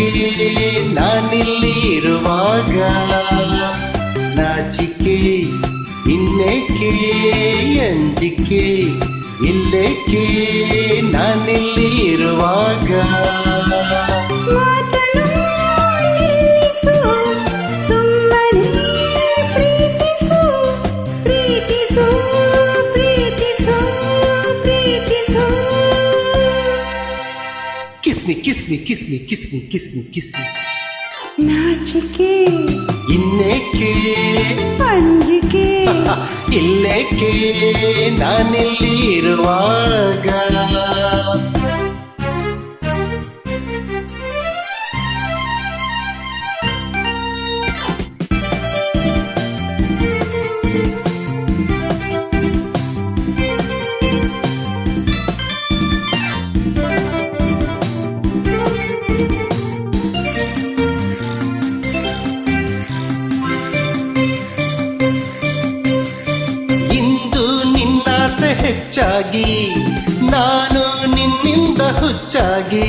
ಇನ್ನೇಕೆ ನಾನಿಲ್ಲಿ ಇರುವಾಗ ನಾಚಿಕೆ ಇನ್ನೇಕೆ ಅಂಜಿಕೆ ಇಲ್ಲೇಕೆ ನಾನಿಲ್ಲಿ ಇರುವಾಗ Kiss me, kiss me, kiss me, kiss me, kiss me, kiss me. ನಾಚಿಕೆ ಇನ್ನೇಕೆ ಅಂಜಿಕೆ ಇಲ್ಲೇಕೆ ನಾನಿಲ್ಲಿ ಇರುವಾಗ ಹೆಚ್ಚಾಗಿ ನಾನು ನಿನ್ನಿಂದ ಹುಚ್ಚಾಗಿ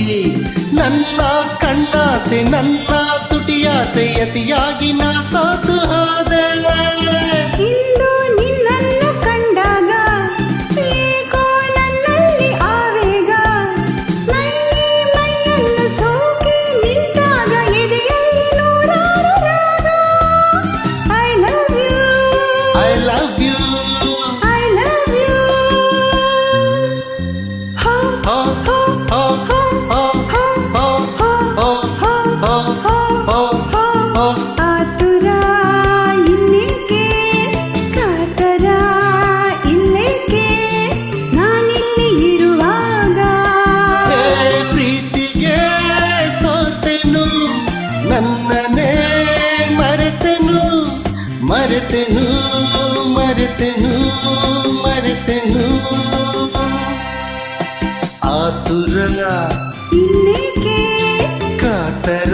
ನನ್ನ ಕಣ್ಣಾಸೆ ನನ್ನ ತುಟಿಯಾಸೆ ಅತಿಯಾಗಿ ನಾ ಸೋತು ಹೋದೆ ಇಂದು ನಿನ್ನನ್ನು ಕಂಡಾಗ ಏಕೋ ನನ್ನಲ್ಲಿ ಆವೇಗ ಮೈಯನ್ನು ಸೋಕಿ ನಿಂತಾಗ ಎದೆಯಲ್ಲಿ ನೂರಾರು ರಾಗ I love you I love you ಆತುರ ಇನ್ನೇಕೆ ಕಾತರ ಇಲ್ಲೇಕೆ ನಾನಿಲ್ಲಿ ಇರುವಾಗ ಪ್ರೀತಿಗೆ ಸೋತೆನು ನನ್ನನೇ ಮರೆತೆನು ಮರೆತೆನು ಮರೆತೆನು ಮರೆತೆನು ಆತುರ ಇನ್ನೇಕೆ ಕಾತರ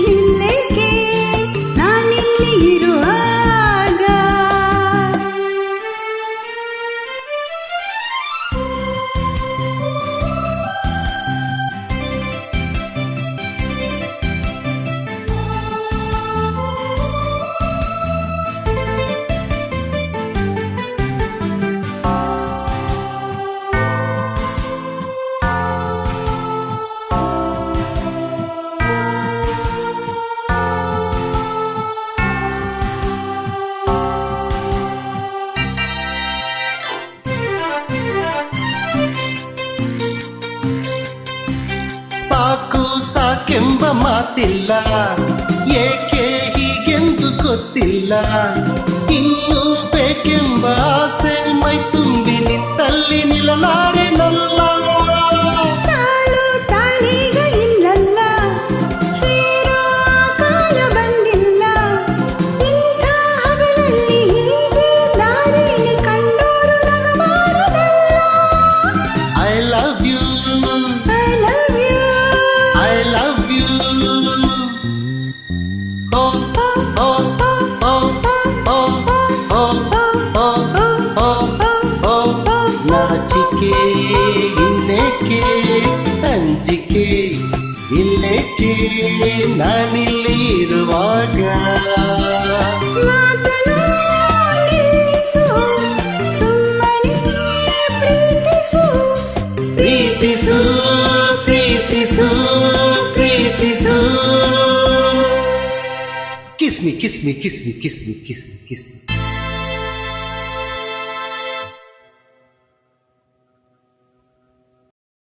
ಇಲ್ಲೇಕೆ ನಾನಿಲ್ಲಿ ಇರುವಾಗ ಸಾಕು ಸಾಕೆಂಬ ಮಾತಿಲ್ಲ ಏಕೆ ಹೀಗೆಂದು ಗೊತ್ತಿಲ್ಲ ಇನ್ನೂ ಬೇಕೆಂಬ ಆಸೆ ಮೈ ತುಂಬಿ ನಿಂತಲ್ಲಿ ನಿಲ್ಲಲಾರೆನಲ್ಲ ತಾಳು ತಾಳೀಗ ಇಲ್ಲಲ್ಲ ಸೇರೋ ಕಾಲ ಬಂದಿಲ್ಲ ಇಂಥ ಹಗಲಲ್ಲಿ ಹೀಗೆ ದಾರಿಲಿ ಕಂಡೋರು ನಗಬಾರದಲ್ಲ I love you I love you I love you ಓ ಓ ಓ ಓ ಓ ನಾಚಿಕೆ ಇನ್ನೇಕೆ ಅಂಜಿಕೆ ಇಲ್ಲೇಕೆ ನಾನಿಲ್ಲಿ ಇರುವಾಗ ಮಾತನು ನಿಲ್ಲಿಸು ಸುಮ್ಮನೆ ಪ್ರೀತಿಸು ಪ್ರೀತಿಸು ಪ್ರೀತಿಸು ಪ್ರೀತಿಸು kiss me kiss me kiss me kiss me kiss me kiss ಮಿ